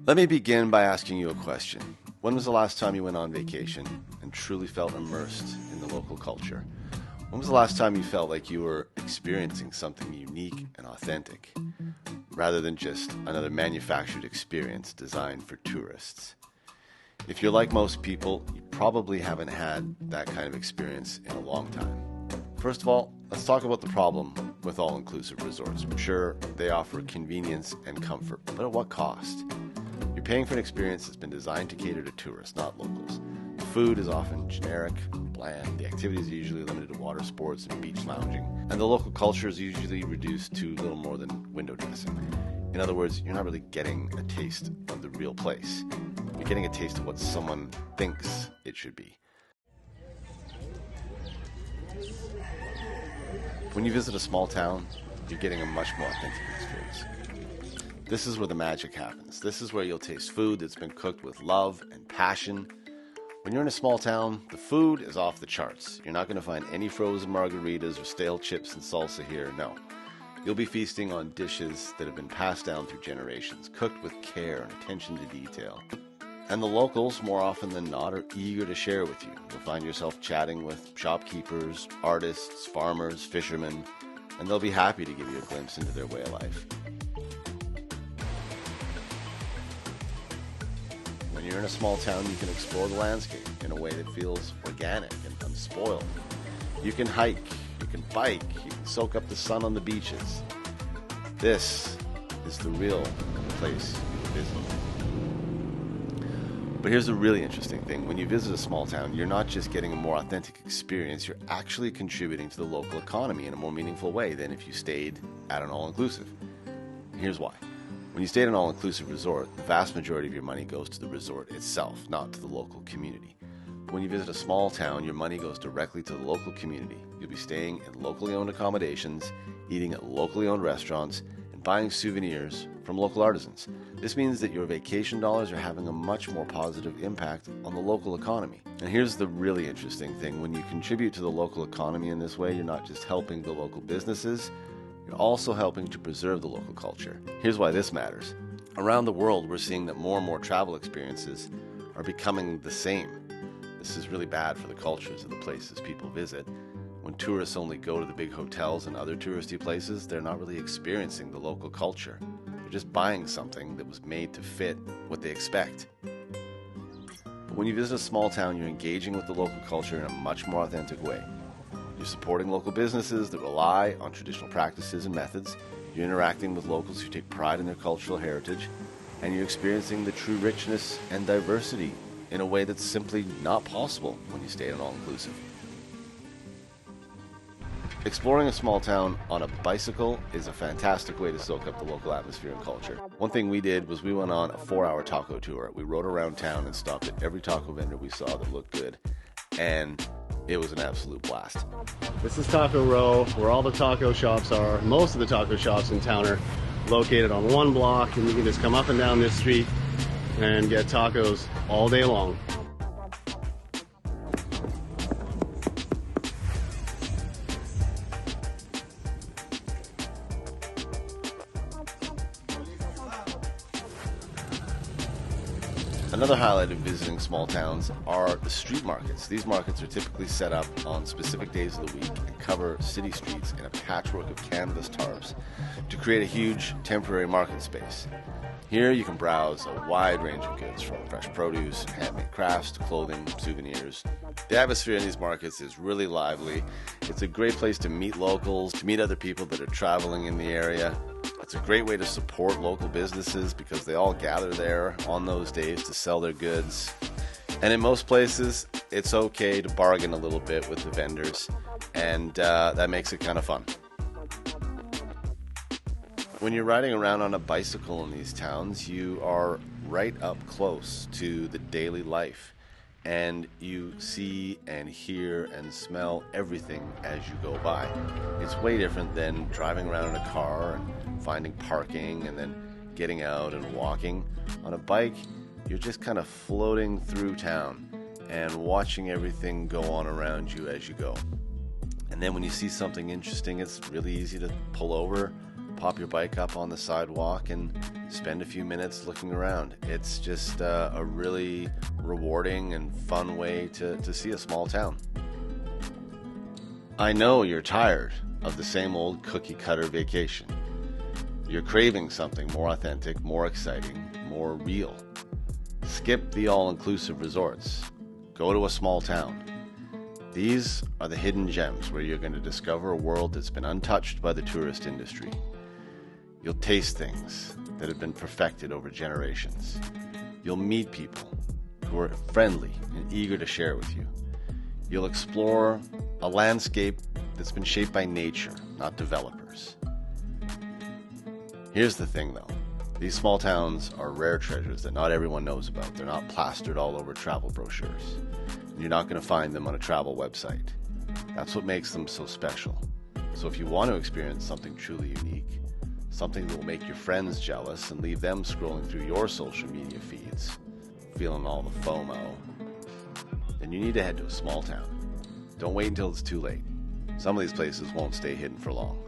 Let me begin by asking you a question. When was the last time you went on vacation and truly felt immersed in the local culture? When was the last time you felt like you were experiencing something unique and authentic, rather than just another manufactured experience designed for tourists? If you're like most people, you probably haven't had that kind of experience in a long time. First of all, let's talk about the problem with all-inclusive resorts. Sure, they offer convenience and comfort, but at what cost? You're paying for an experience that's been designed to cater to tourists, not locals. The food is often generic, bland, the activities are usually limited to water sports and beach lounging, and the local culture is usually reduced to little more than window dressing. In other words, you're not really getting a taste of the real place. You're getting a taste of what someone thinks it should be. When you visit a small town, you're getting a much more authentic experience. This is where the magic happens. This is where you'll taste food that's been cooked with love and passion. When you're in a small town, the food is off the charts. You're not going to find any frozen margaritas or stale chips and salsa here, no. You'll be feasting on dishes that have been passed down through generations, cooked with care and attention to detail. And the locals, more often than not, are eager to share with you. You'll find yourself chatting with shopkeepers, artists, farmers, fishermen, and they'll be happy to give you a glimpse into their way of life. When you're in a small town, you can explore the landscape in a way that feels organic and unspoiled. You can hike, you can bike, you can soak up the sun on the beaches. This is the real place you visit. But here's the really interesting thing. When you visit a small town, you're not just getting a more authentic experience, you're actually contributing to the local economy in a more meaningful way than if you stayed at an all-inclusive. Here's why. When you stay at an all-inclusive resort, the vast majority of your money goes to the resort itself, not to the local community. But when you visit a small town, your money goes directly to the local community. You'll be staying in locally owned accommodations, eating at locally owned restaurants, and buying souvenirs from local artisans. This means that your vacation dollars are having a much more positive impact on the local economy. And here's the really interesting thing. When you contribute to the local economy in this way, you're not just helping the local businesses, you're also helping to preserve the local culture. Here's why this matters. Around the world, we're seeing that more and more travel experiences are becoming the same. This is really bad for the cultures of the places people visit. When tourists only go to the big hotels and other touristy places, they're not really experiencing the local culture. They're just buying something that was made to fit what they expect. But when you visit a small town, you're engaging with the local culture in a much more authentic way. You're supporting local businesses that rely on traditional practices and methods. You're interacting with locals who take pride in their cultural heritage. And you're experiencing the true richness and diversity in a way that's simply not possible when you stay at an all-inclusive. Exploring a small town on a bicycle is a fantastic way to soak up the local atmosphere and culture. One thing we did was we went on a 4-hour taco tour. We rode around town and stopped at every taco vendor we saw that looked good. And it was an absolute blast. This is Taco Row, where all the taco shops are. Most of the taco shops in town are located on one block, and you can just come up and down this street and get tacos all day long. Another highlight of visiting small towns are the street markets. These markets are typically set up on specific days of the week and cover city streets in a patchwork of canvas tarps to create a huge temporary market space. Here you can browse a wide range of goods from fresh produce, handmade crafts to clothing, souvenirs. The atmosphere in these markets is really lively. It's a great place to meet locals, to meet other people that are traveling in the area. It's a great way to support local businesses because they all gather there on those days to sell their goods. And in most places, it's okay to bargain a little bit with the vendors, and that makes it kind of fun. When you're riding around on a bicycle in these towns, you are right up close to the daily life, and you see and hear and smell everything as you go by. It's way different than driving around in a car and finding parking and then getting out and walking. On a bike, you're just kind of floating through town and watching everything go on around you as you go. And then when you see something interesting, it's really easy to pull over, pop your bike up on the sidewalk and spend a few minutes looking around. It's just a really rewarding and fun way to see a small town. I know you're tired of the same old cookie-cutter vacation. You're craving something more authentic, more exciting, more real. Skip the all-inclusive resorts. Go to a small town. These are the hidden gems where you're going to discover a world that's been untouched by the tourist industry. You'll taste things that have been perfected over generations. You'll meet people who are friendly and eager to share with you. You'll explore a landscape that's been shaped by nature, not developers. Here's the thing though. These small towns are rare treasures that not everyone knows about. They're not plastered all over travel brochures. You're not going to find them on a travel website. That's what makes them so special. So if you want to experience something truly unique, something that will make your friends jealous and leave them scrolling through your social media feeds, feeling all the FOMO, then you need to head to a small town. Don't wait until it's too late. Some of these places won't stay hidden for long.